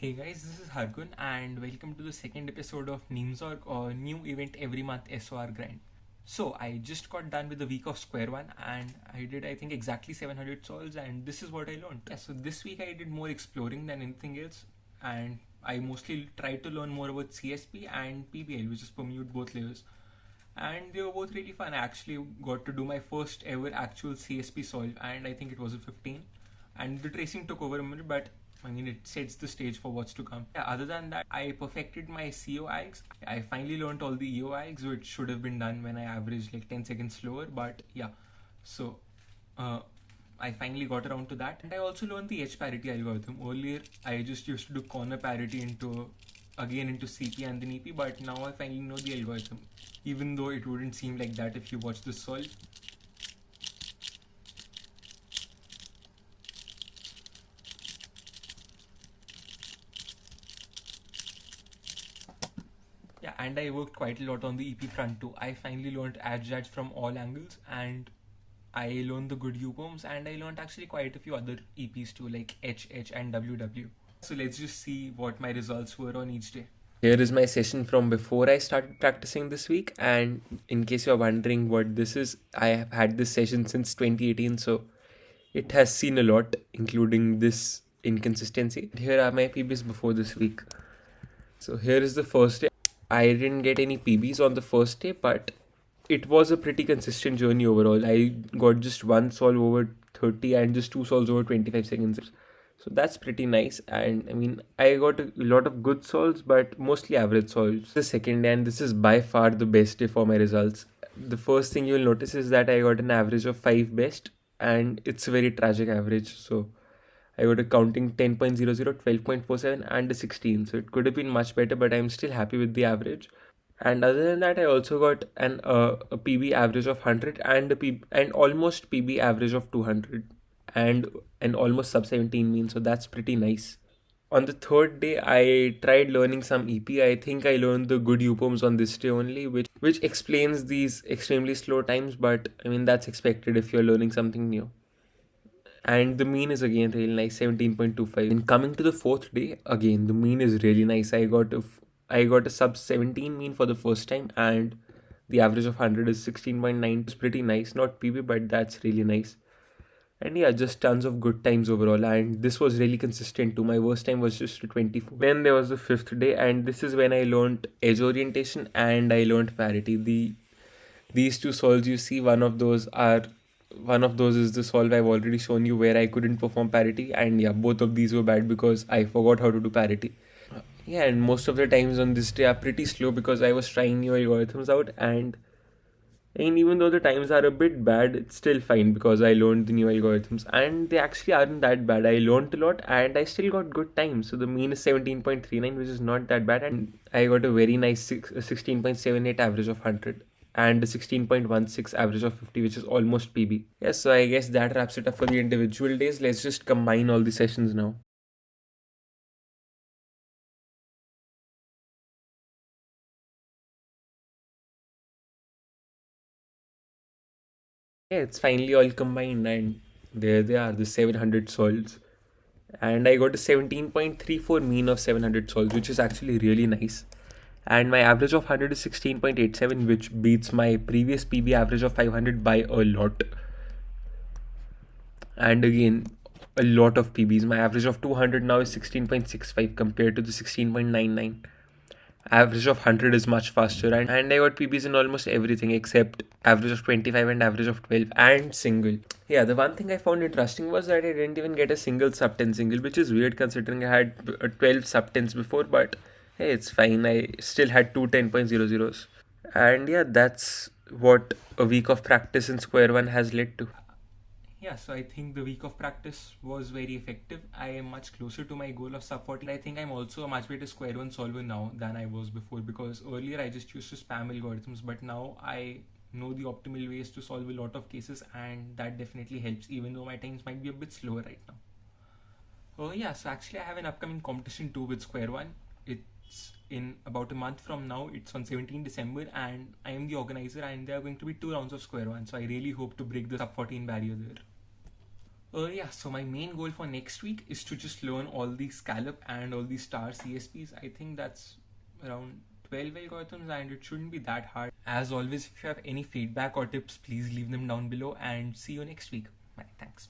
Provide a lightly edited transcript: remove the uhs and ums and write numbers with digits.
Hey guys, this is Hargun and welcome to the second episode of NEEMSORG or New Event Every Month SOR Grind. So I just got done with the week of Square-1 and I did I think exactly 700 solves and this is what I learned. Yeah, so this week I did more exploring than anything else and I mostly tried to learn more about CSP and PBL, which is permute both layers. And they were both really fun. I actually got to do my first ever actual CSP solve and I think it was a 15. And the tracing took over a minute, but I mean, it sets the stage for what's to come. Yeah, other than that, I perfected my CO algs. I finally learned all the EO algs, which should have been done when I averaged like 10 seconds slower. But yeah, so uh, I finally got around to that. And I also learned the edge parity algorithm. Earlier, I just used to do corner parity into CP and then EP, but now I finally know the algorithm. Even though it wouldn't seem like that if you watch the solve. Yeah, and I worked quite a lot on the EP front too. I finally learned adjudge from all angles, and I learned the good U-bombs, and I learned actually quite a few other EPs too, like HH and WW. So let's just see what my results were on each day. Here is my session from before I started practicing this week, and in case you're wondering what this is, I have had this session since 2018, so it has seen a lot, including this inconsistency. Here are my PBs before this week. So here is the first day. I didn't get any PBs on the first day, but it was a pretty consistent journey overall. I got just one solve over 30 and just two solves over 25 seconds. So that's pretty nice. And I mean, I got a lot of good solves, but mostly average solves. The second day, and this is by far the best day for my results. The first thing you'll notice is that I got an average of 5 best, and it's a very tragic average. So I got a counting 10.00, 12.47 and a 16. So it could have been much better, but I'm still happy with the average. And other than that, I also got a PB average of 100 and and almost PB average of 200 and an almost sub 17 mean. So that's pretty nice. On the third day, I tried learning some EP. I think I learned the good U-poems on this day only, which explains these extremely slow times. But I mean, that's expected if you're learning something new. And the mean is again really nice, 17.25. And coming to the fourth day, again the mean is really nice. I got a sub 17 mean for the first time, and the average of 100 is 16.9. It's pretty nice, not PB, but that's really nice. And yeah, just tons of good times overall, and this was really consistent too. My worst time was just a 24. Then there was the fifth day, and this is when I learned edge orientation and I learned parity. These two solves you see, one of those is the solve I've already shown you where I couldn't perform parity, and yeah, both of these were bad because I forgot how to do parity. Yeah, and most of the times on this day are pretty slow because I was trying new algorithms out, and even though the times are a bit bad, it's still fine because I learned the new algorithms and they actually aren't that bad. I learned a lot and I still got good times. So the mean is 17.39, which is not that bad, and I got a very nice 16.78 average of 100 and a 16.16 average of 50, which is almost PB. Yes, so I guess that wraps it up for the individual days. Let's just combine all the sessions now. Yeah, it's finally all combined, and there they are, the 700 solves. And I got a 17.34 mean of 700 solves, which is actually really nice. And my average of 100 is 16.87, which beats my previous PB average of 500 by a lot. And again, a lot of PBs. My average of 200 now is 16.65 compared to the 16.99. Average of 100 is much faster, and I got PBs in almost everything except average of 25 and average of 12 and single. Yeah, the one thing I found interesting was that I didn't even get a single sub 10 single, which is weird considering I had 12 sub 10s before, but hey, it's fine. I still had two 10.00s. And yeah, that's what a week of practice in Square-1 has led to. Yeah, so I think the week of practice was very effective. I am much closer to my goal of sub 40. I think I'm also a much better Square-1 solver now than I was before, because earlier I just used to spam algorithms, but now I know the optimal ways to solve a lot of cases, and that definitely helps, even though my times might be a bit slower right now. Oh yeah, so actually I have an upcoming competition too with Square-1. It's in about a month from now. It's on 17 December, and I am the organizer, and there are going to be 2 rounds of Square-1. So I really hope to break the sub 14 barrier there. Yeah, so my main goal for next week is to just learn all the scallop and all the star CSPs. I think that's around 12 algorithms and it shouldn't be that hard. As always, if you have any feedback or tips, please leave them down below and see you next week. Bye, thanks.